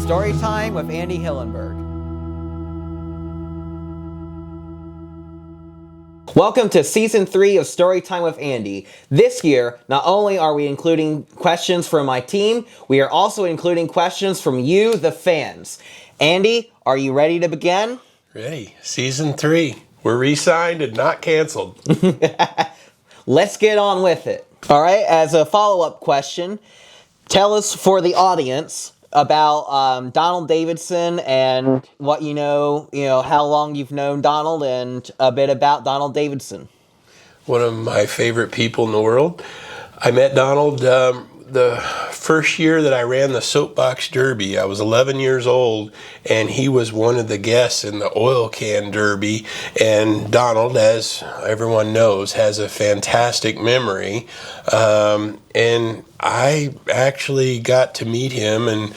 Storytime with Andy Hillenburg. Welcome to Season 3 of Storytime with Andy. This year, not only are we including questions from my team, we are also including questions from you, the fans. Andy, are you ready to begin? Ready. Season 3. We're re-signed and not canceled. Let's get on with it. All right, as a follow-up question, tell us for the audience about Donald Davidson and what you know, how long you've known Donald and a bit about Donald Davidson. One of my favorite people in the world. I met Donald the first year that I ran the Soapbox Derby. I was 11 years old, and he was one of the guests in the oil can derby. And Donald, as everyone knows, has a fantastic memory. And I actually got to meet him and,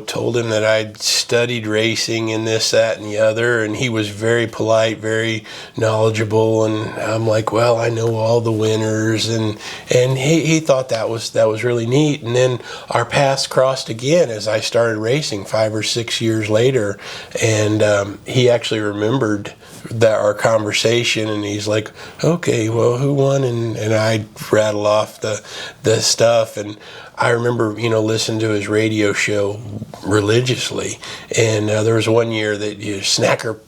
told him that I'd studied racing and this, that, and the other. And he was very polite, very knowledgeable. And I'm like, well, I know all the winners. And he thought that was really neat. And then our paths crossed again as I started racing 5 or 6 years later. And he actually remembered our conversation, and he's like, okay, well, who won? And I rattle off the stuff. And I remember, listening to his radio show religiously. And there was one year that snacker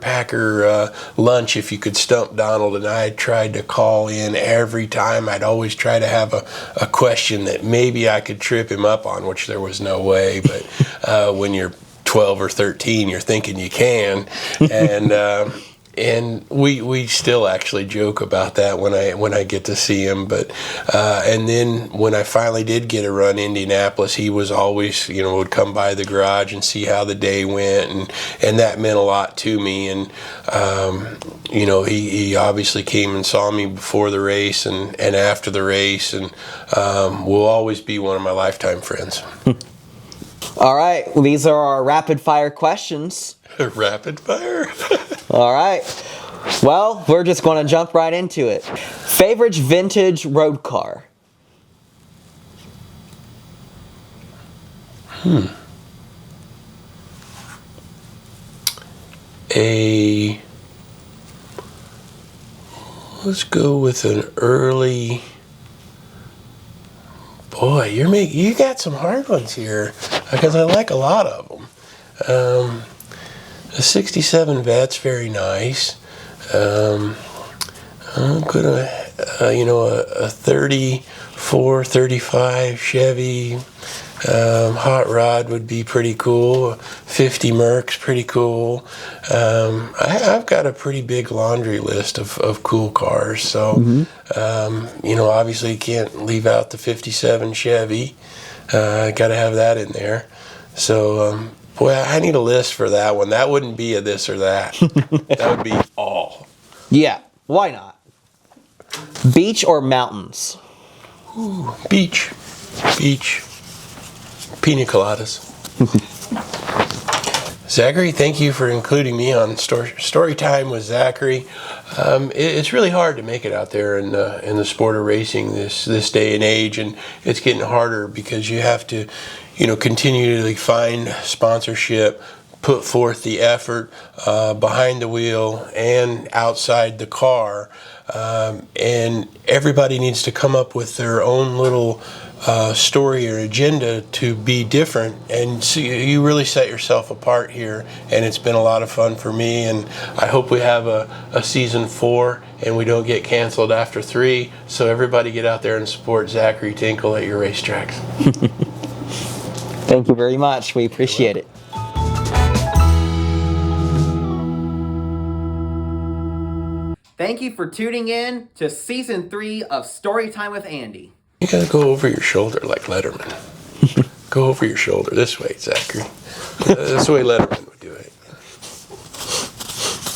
packer lunch, if you could stump Donald, and I tried to call in every time. I'd always try to have a question that maybe I could trip him up on, which there was no way. But when you're 12 or 13, you're thinking you can. And we still actually joke about that when I get to see him. But and then when I finally did get a run Indianapolis, he was always would come by the garage and see how the day went, and that meant a lot to me. And he obviously came and saw me before the race and after the race, and will always be one of my lifetime friends. All right, well, these are our rapid fire questions. Rapid fire? All right. Well, we're just going to jump right into it. Favorite vintage road car? Let's go with an early. Boy, you got some hard ones here, because I like a lot of them. The 67 Vet's very nice. I'm gonna, a 34, 35 Chevy hot rod would be pretty cool. 50 Merc's pretty cool. I've got a pretty big laundry list of cool cars. So, obviously you can't leave out the 57 Chevy. Got to have that in there. So, boy, I need a list for that one. That wouldn't be a this or that. That would be all. Yeah, why not? Beach or mountains? Ooh, beach. Pina coladas. Zachary, thank you for including me on story time with Zachary. It's really hard to make it out there in the sport of racing this day and age, and it's getting harder because you have to continually find sponsorship, put forth the effort behind the wheel and outside the car, and everybody needs to come up with their own little story or agenda to be different, and so you really set yourself apart here, and it's been a lot of fun for me, and I hope we have a season 4 and we don't get canceled after 3, so everybody get out there and support Zachary Tinkle at your racetracks. Thank you very much. We appreciate it. Thank you for tuning in to Season 3 of Storytime with Andy. You gotta go over your shoulder like Letterman. Go over your shoulder this way, Zachary. That's the way Letterman would do it.